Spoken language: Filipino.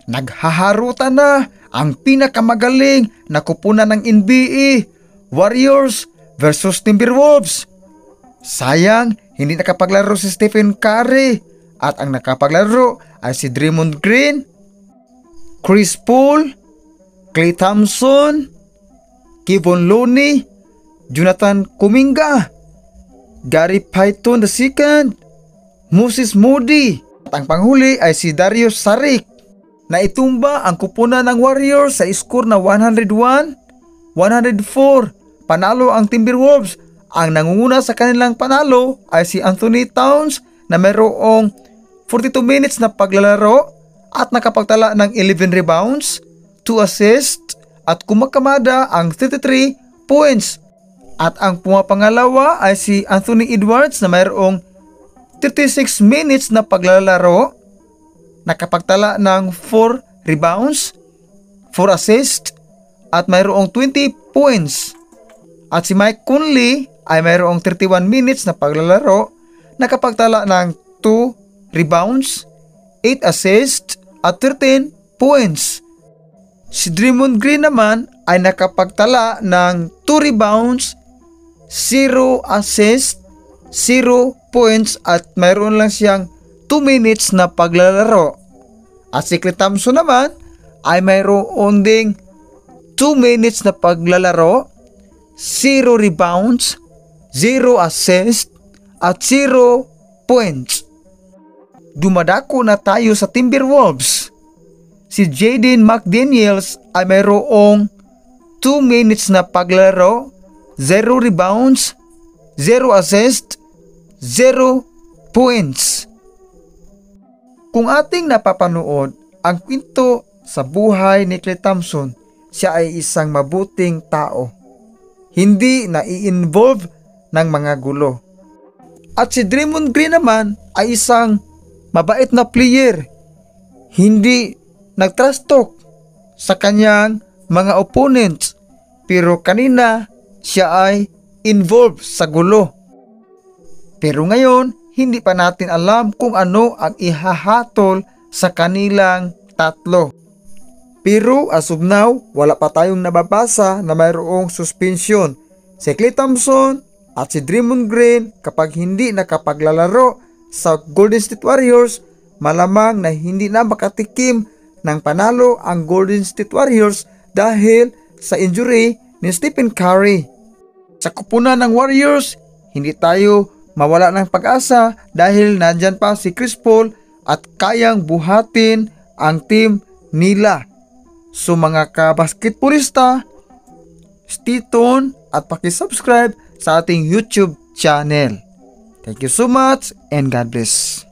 Naghaharutan na ang pinakamagaling na kupunan ng NBA, Warriors versus Timberwolves. Sayang, hindi nakapaglaro si Stephen Curry at ang nakapaglaro ay si Draymond Green, Chris Paul, Klay Thompson, Kevon Looney, Jonathan Kuminga, Gary Payton II, Moses Moody at ang panghuli ay si Darius Saric. Naitumba ang kupunan ng Warriors sa score na 101-104. Panalo ang Timberwolves. Ang nangunguna sa kanilang panalo ay si Anthony Towns na mayroong 42 minutes na paglalaro at nakapagtala ng 11 rebounds, 2 assists at kumakamada ang 33 points. At ang pumapangalawa ay si Anthony Edwards na mayroong 36 minutes na paglalaro, nakapagtala ng 4 rebounds, 4 assists at mayroong 20 points. At si Mike Conley ay mayroong 31 minutes na paglalaro, nakapagtala ng 2 rebounds, 8 assists at 13 points. Si Draymond Green naman ay nakapagtala ng 2 rebounds, 0 assists, 0 points at mayroon lang siyang 2 minutes na paglalaro. At si Klay Thompson naman ay mayroon ding 2 minutes na paglalaro, 0 rebounds, 0 assists at 0 points. Dumadako na tayo sa Timberwolves. Si Jaden McDaniels ay mayroong 2 minutes na paglalaro, 0 rebounds, 0 assists, 0 points. Kung ating napapanood ang kwento sa buhay ni Klay Thompson, siya ay isang mabuting tao. Hindi na-i-involve ng mga gulo. At si Draymond Green naman ay isang mabait na player. Hindi nag-trash talk sa kanyang mga opponents. Pero kanina siya ay involved sa gulo. Pero ngayon, hindi pa natin alam kung ano ang ihahatol sa kanilang tatlo. Pero as of now, wala pa tayong nababasa na mayroong suspension. Si Klay Thompson at si Draymond Green kapag hindi nakapaglalaro sa Golden State Warriors, malamang na hindi na makatikim ng panalo ang Golden State Warriors dahil sa injury ni Stephen Curry. Sa kupunan ng Warriors, hindi tayo mawala ng pag-asa dahil nandyan pa si Chris Paul at kayang buhatin ang team nila. So mga kabasketballista, stay tuned at pakisubscribe sa ating YouTube channel. Thank you so much and God bless.